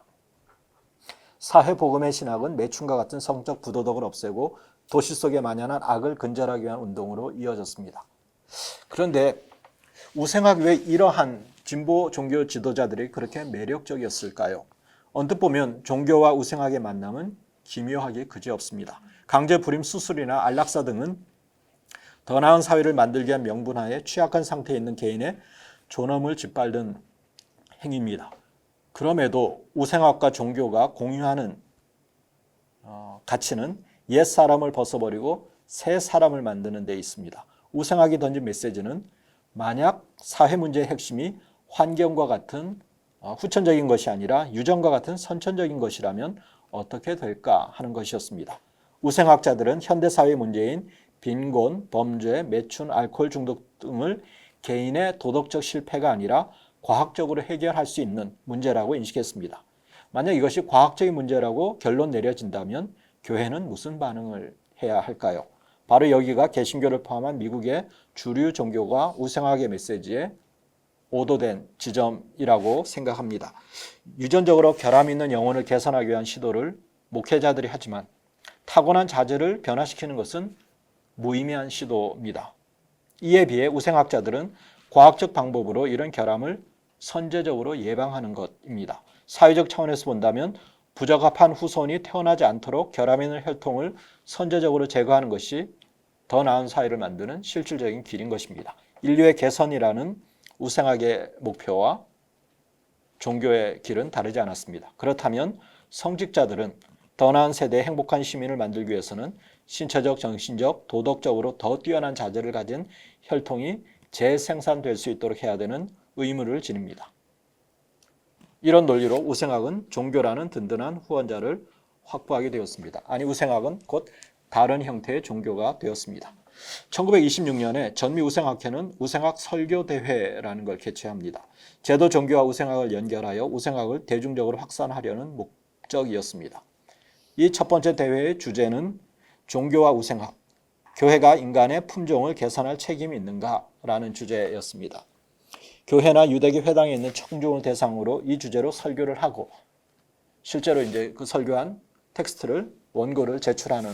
[SPEAKER 1] 사회복음의 신학은 매춘과 같은 성적 부도덕을 없애고 도시 속에 만연한 악을 근절하기 위한 운동으로 이어졌습니다. 그런데 우생학 왜 이러한 진보 종교 지도자들이 그렇게 매력적이었을까요? 언뜻 보면 종교와 우생학의 만남은 기묘하기 그지없습니다. 강제 불임 수술이나 안락사 등은 더 나은 사회를 만들기 위한 명분하에 취약한 상태에 있는 개인의 존엄을 짓밟는 행위입니다. 그럼에도 우생학과 종교가 공유하는 가치는 옛 사람을 벗어버리고 새 사람을 만드는 데 있습니다. 우생학이 던진 메시지는 만약 사회 문제의 핵심이 환경과 같은 후천적인 것이 아니라 유전과 같은 선천적인 것이라면 어떻게 될까 하는 것이었습니다. 우생학자들은 현대사회 문제인 빈곤, 범죄, 매춘, 알코올 중독 등을 개인의 도덕적 실패가 아니라 과학적으로 해결할 수 있는 문제라고 인식했습니다. 만약 이것이 과학적인 문제라고 결론 내려진다면 교회는 무슨 반응을 해야 할까요? 바로 여기가 개신교를 포함한 미국의 주류 종교가 우생학의 메시지에 오도된 지점이라고 생각합니다. 유전적으로 결함 있는 영혼을 개선하기 위한 시도를 목회자들이 하지만 타고난 자질을 변화시키는 것은 무의미한 시도입니다. 이에 비해 우생학자들은 과학적 방법으로 이런 결함을 선제적으로 예방하는 것입니다. 사회적 차원에서 본다면 부적합한 후손이 태어나지 않도록 결함 있는 혈통을 선제적으로 제거하는 것이 더 나은 사회를 만드는 실질적인 길인 것입니다. 인류의 개선이라는 우생학의 목표와 종교의 길은 다르지 않았습니다. 그렇다면 성직자들은 더 나은 세대의 행복한 시민을 만들기 위해서는 신체적, 정신적, 도덕적으로 더 뛰어난 자질을 가진 혈통이 재생산될 수 있도록 해야 되는 의무를 지닙니다. 이런 논리로 우생학은 종교라는 든든한 후원자를 확보하게 되었습니다. 아니, 우생학은 곧 다른 형태의 종교가 되었습니다. 1926년에 전미우생학회는 우생학 설교대회라는 걸 개최합니다. 제도 종교와 우생학을 연결하여 우생학을 대중적으로 확산하려는 목적이었습니다. 이 첫 번째 대회의 주제는 종교와 우생학, 교회가 인간의 품종을 개선할 책임이 있는가라는 주제였습니다. 교회나 유대교 회당에 있는 청중을 대상으로 이 주제로 설교를 하고 실제로 이제 그 설교한 텍스트를 원고를 제출하는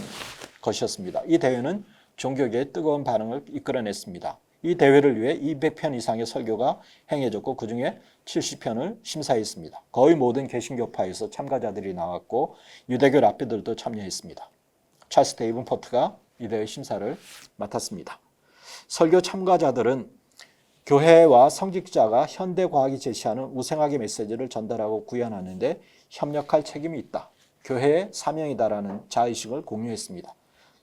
[SPEAKER 1] 것이었습니다. 이 대회는 종교계의 뜨거운 반응을 이끌어냈습니다. 이 대회를 위해 200편 이상의 설교가 행해졌고 그중에 70편을 심사했습니다. 거의 모든 개신교파에서 참가자들이 나왔고 유대교 랍비들도 참여했습니다. 찰스 데이븐포트가 이 대회 심사를 맡았습니다. 설교 참가자들은 교회와 성직자가 현대과학이 제시하는 우생학의 메시지를 전달하고 구현하는데 협력할 책임이 있다. 교회의 사명이다라는 자의식을 공유했습니다.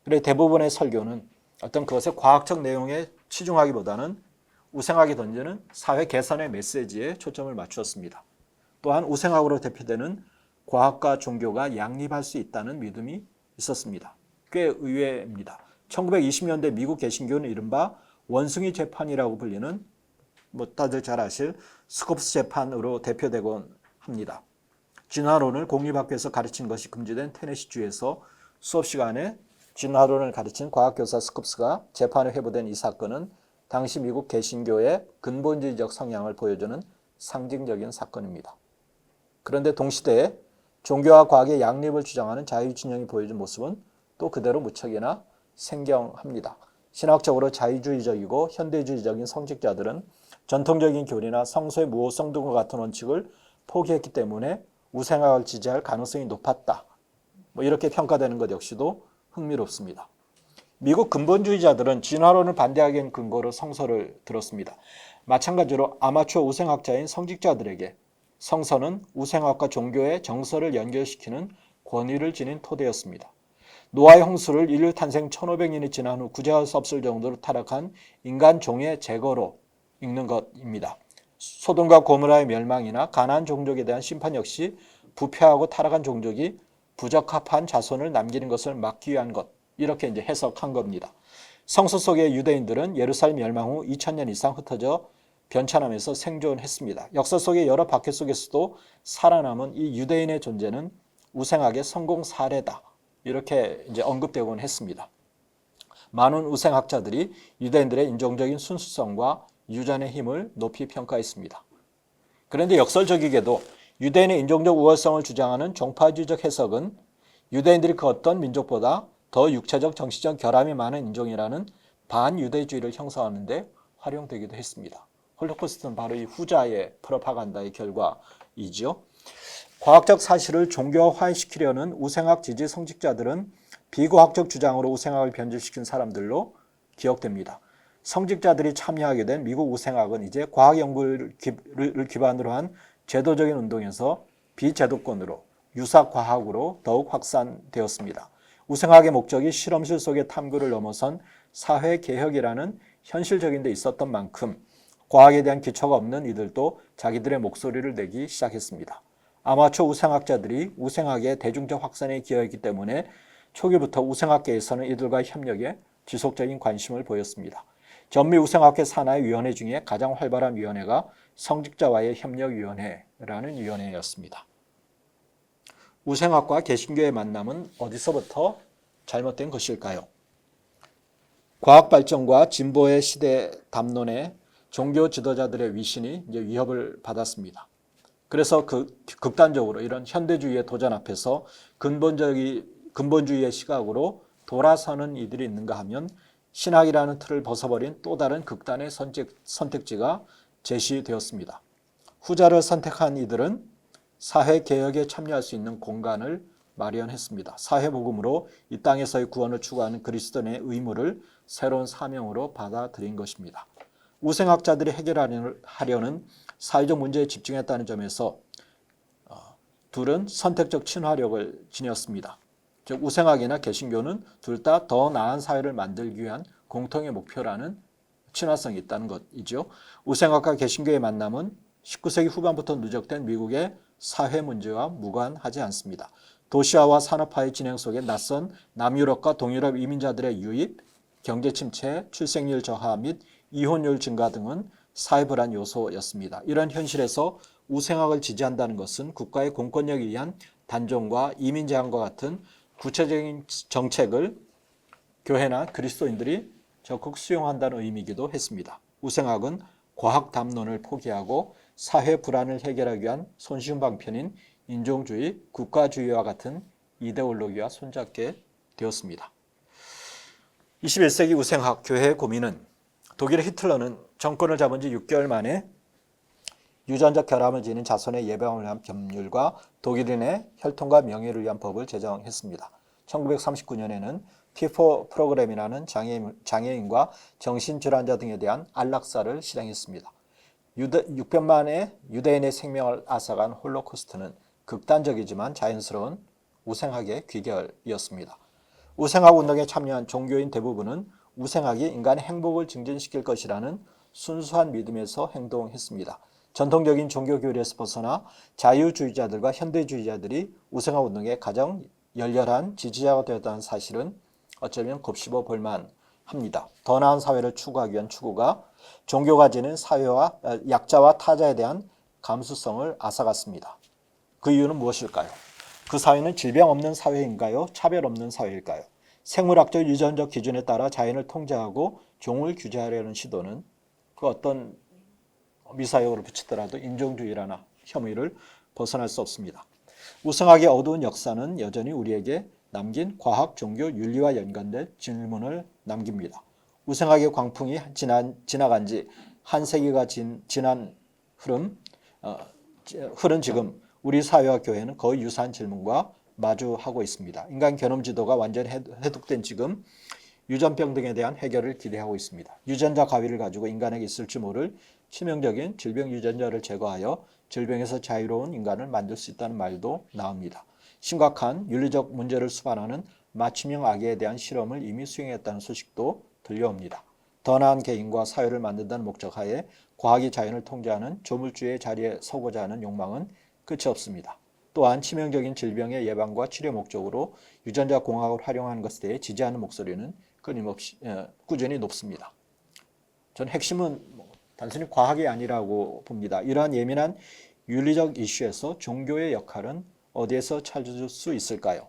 [SPEAKER 1] 그래 대부분의 설교는 어떤 그것의 과학적 내용에 치중하기보다는 우생학이 던지는 사회 개선의 메시지에 초점을 맞추었습니다. 또한 우생학으로 대표되는 과학과 종교가 양립할 수 있다는 믿음이 있었습니다. 꽤 의외입니다. 1920년대 미국 개신교는 이른바 원숭이 재판이라고 불리는 다들 잘 아실 스콥스 재판으로 대표되곤 합니다. 진화론을 공립학교에서 가르친 것이 금지된 테네시주에서 수업 시간에 진화론을 가르친 과학교사 스콥스가 재판에 회부된 이 사건은 당시 미국 개신교의 근본주의적 성향을 보여주는 상징적인 사건입니다. 그런데 동시대에 종교와 과학의 양립을 주장하는 자유진영이 보여준 모습은 또 그대로 무척이나 생경합니다. 신학적으로 자유주의적이고 현대주의적인 성직자들은 전통적인 교리나 성서의 무호성 등과 같은 원칙을 포기했기 때문에 우생학을 지지할 가능성이 높았다. 이렇게 평가되는 것 역시도 흥미롭습니다. 미국 근본주의자들은 진화론을 반대하기엔 근거로 성서를 들었습니다. 마찬가지로 아마추어 우생학자인 성직자들에게 성서는 우생학과 종교의 정서를 연결시키는 권위를 지닌 토대였습니다. 노아의 홍수를 인류 탄생 1500년이 지난 후 구제할 수 없을 정도로 타락한 인간 종의 제거로 읽는 것입니다. 소돔과 고모라의 멸망이나 가나안 종족에 대한 심판 역시 부패하고 타락한 종족이 부적합한 자손을 남기는 것을 막기 위한 것, 이렇게 이제 해석한 겁니다. 성서 속의 유대인들은 예루살렘 멸망 후 2000년 이상 흩어져 변천하면서 생존했습니다. 역사 속의 여러 박해 속에서도 살아남은 이 유대인의 존재는 우생학의 성공 사례다, 이렇게 이제 언급되곤 했습니다. 많은 우생학자들이 유대인들의 인종적인 순수성과 유전의 힘을 높이 평가했습니다. 그런데 역설적이게도 유대인의 인종적 우월성을 주장하는 종파주의적 해석은 유대인들이 그 어떤 민족보다 더 육체적 정치적 결함이 많은 인종이라는 반유대주의를 형성하는 데 활용되기도 했습니다. 홀로코스트는 바로 이 후자의 프로파간다의 결과이죠. 과학적 사실을 종교화시키려는 우생학 지지 성직자들은 비과학적 주장으로 우생학을 변질시킨 사람들로 기억됩니다. 성직자들이 참여하게 된 미국 우생학은 이제 과학 연구를 기반으로 한 제도적인 운동에서 비제도권으로 유사과학으로 더욱 확산되었습니다. 우생학의 목적이 실험실 속의 탐구를 넘어선 사회개혁이라는 현실적인 데 있었던 만큼 과학에 대한 기초가 없는 이들도 자기들의 목소리를 내기 시작했습니다. 아마추어 우생학자들이 우생학의 대중적 확산에 기여했기 때문에 초기부터 우생학계에서는 이들과 협력에 지속적인 관심을 보였습니다. 전미 우생학회 산하의 위원회 중에 가장 활발한 위원회가 성직자와의 협력위원회라는 위원회였습니다. 우생학과 개신교의 만남은 어디서부터 잘못된 것일까요? 과학 발전과 진보의 시대 담론에 종교 지도자들의 위신이 이제 위협을 받았습니다. 그래서 극단적으로 이런 현대주의의 도전 앞에서 근본주의의 시각으로 돌아서는 이들이 있는가 하면 신학이라는 틀을 벗어버린 또 다른 극단의 선택지가 제시되었습니다. 후자를 선택한 이들은 사회개혁에 참여할 수 있는 공간을 마련했습니다. 사회복음으로 이 땅에서의 구원을 추구하는 그리스도인의 의무를 새로운 사명으로 받아들인 것입니다. 우생학자들이 해결하려는 사회적 문제에 집중했다는 점에서 둘은 선택적 친화력을 지녔습니다. 즉 우생학이나 개신교는 둘 다 더 나은 사회를 만들기 위한 공통의 목표라는 친화성이 있다는 것이죠. 우생학과 개신교의 만남은 19세기 후반부터 누적된 미국의 사회 문제와 무관하지 않습니다. 도시화와 산업화의 진행 속에 낯선 남유럽과 동유럽 이민자들의 유입, 경제 침체, 출생률 저하 및 이혼율 증가 등은 사회 불안 요소였습니다. 이런 현실에서 우생학을 지지한다는 것은 국가의 공권력에 의한 단종과 이민 제한과 같은 구체적인 정책을 교회나 그리스도인들이 적극 수용한다는 의미이기도 했습니다. 우생학은 과학 담론을 포기하고 사회 불안을 해결하기 위한 손쉬운 방편인 인종주의, 국가주의와 같은 이데올로기와 손잡게 되었습니다. 21세기 우생학 교회의 고민은 독일의 히틀러는 정권을 잡은 지 6개월 만에 유전적 결함을 지닌 자손의 예방을 위한 법률과 독일인의 혈통과 명예를 위한 법을 제정했습니다. 1939년에는 T4 프로그램이라는 장애인과 정신질환자 등에 대한 안락사를 실행했습니다. 600만의 유대인의 생명을 앗아간 홀로코스트는 극단적이지만 자연스러운 우생학의 귀결이었습니다. 우생학 운동에 참여한 종교인 대부분은 우생학이 인간의 행복을 증진시킬 것이라는 순수한 믿음에서 행동했습니다. 전통적인 종교 교리에서 벗어나 자유주의자들과 현대주의자들이 우생학 운동의 가장 열렬한 지지자가 되었다는 사실은 어쩌면 곱씹어 볼만합니다. 더 나은 사회를 추구하기 위한 추구가 종교가 지닌 사회와 약자와 타자에 대한 감수성을 앗아갔습니다. 그 이유는 무엇일까요? 그 사회는 질병 없는 사회인가요? 차별 없는 사회일까요? 생물학적 유전적 기준에 따라 자연을 통제하고 종을 규제하려는 시도는 그 어떤 미사역으로 붙이더라도 인종주의라나 혐의를 벗어날 수 없습니다. 우생학의 어두운 역사는 여전히 우리에게 남긴 과학, 종교, 윤리와 연관된 질문을 남깁니다. 우생학의 광풍이 지나간 지 한 세기가 지난 흐른 지금 우리 사회와 교회는 거의 유사한 질문과 마주하고 있습니다. 인간 게놈 지도가 완전히 해독된 지금 유전병 등에 대한 해결을 기대하고 있습니다. 유전자 가위를 가지고 인간에게 있을지 모를 치명적인 질병 유전자를 제거하여 질병에서 자유로운 인간을 만들 수 있다는 말도 나옵니다. 심각한 윤리적 문제를 수반하는 맞춤형 악에 대한 실험을 이미 수행했다는 소식도 들려옵니다. 더 나은 개인과 사회를 만든다는 목적 하에 과학이 자연을 통제하는 조물주의 자리에 서고자 하는 욕망은 끝이 없습니다. 또한 치명적인 질병의 예방과 치료 목적으로 유전자 공학을 활용하는 것에 대해 지지하는 목소리는 끊임없이 꾸준히 높습니다. 전 핵심은 단순히 과학이 아니라고 봅니다. 이러한 예민한 윤리적 이슈에서 종교의 역할은 어디에서 찾을 수 있을까요?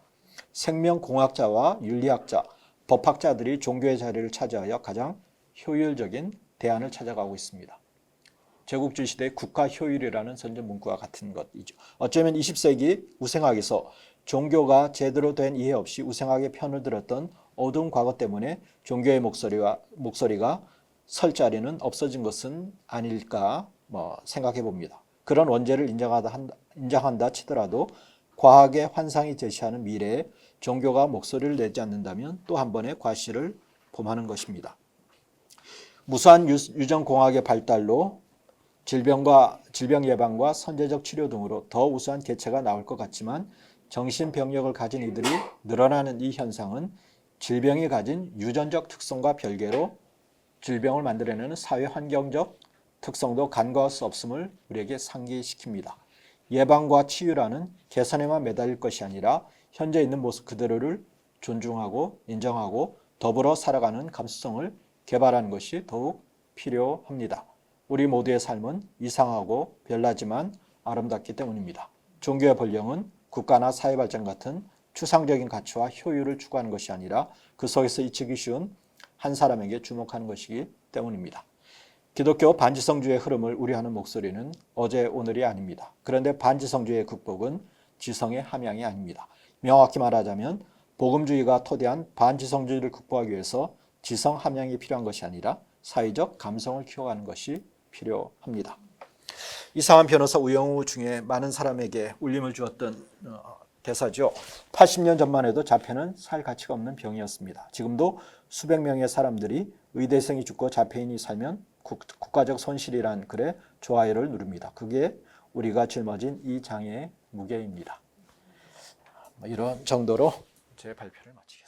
[SPEAKER 1] 생명공학자와 윤리학자, 법학자들이 종교의 자리를 차지하여 가장 효율적인 대안을 찾아가고 있습니다. 제국주의 시대의 국가 효율이라는 선전 문구와 같은 것이죠. 어쩌면 20세기 우생학에서 종교가 제대로 된 이해 없이 우생학의 편을 들었던 어두운 과거 때문에 종교의 목소리가 설 자리는 없어진 것은 아닐까 생각해 봅니다. 그런 원죄를 인정한다 치더라도 과학의 환상이 제시하는 미래에 종교가 목소리를 내지 않는다면 또 한 번의 과실을 범하는 것입니다. 무수한 유전공학의 발달로 질병 예방과 선제적 치료 등으로 더 우수한 개체가 나올 것 같지만 정신병력을 가진 이들이 늘어나는 이 현상은 질병이 가진 유전적 특성과 별개로 질병을 만들어내는 사회환경적 특성도 간과할 수 없음을 우리에게 상기시킵니다. 예방과 치유라는 개선에만 매달릴 것이 아니라 현재 있는 모습 그대로를 존중하고 인정하고 더불어 살아가는 감수성을 개발하는 것이 더욱 필요합니다. 우리 모두의 삶은 이상하고 별나지만 아름답기 때문입니다. 종교의 본령은 국가나 사회 발전 같은 추상적인 가치와 효율을 추구하는 것이 아니라 그 속에서 잊히기 쉬운 한 사람에게 주목하는 것이기 때문입니다. 기독교 반지성주의의 흐름을 우려하는 목소리는 어제 오늘이 아닙니다. 그런데 반지성주의의 극복은 지성의 함양이 아닙니다. 명확히 말하자면 복음주의가 토대한 반지성주의를 극복하기 위해서 지성 함양이 필요한 것이 아니라 사회적 감성을 키워가는 것이 필요합니다. 이상한 변호사 우영우 중에 많은 사람에게 울림을 주었던 대사죠. 80년 전만 해도 자폐는 살 가치가 없는 병이었습니다. 지금도 수백 명의 사람들이 의대생이 죽고 자폐인이 살면 국가적 손실이란 글에 좋아요를 누릅니다. 그게 우리가 짊어진 이 장애의 무게입니다. 이런 정도로 제 발표를 마치겠습니다.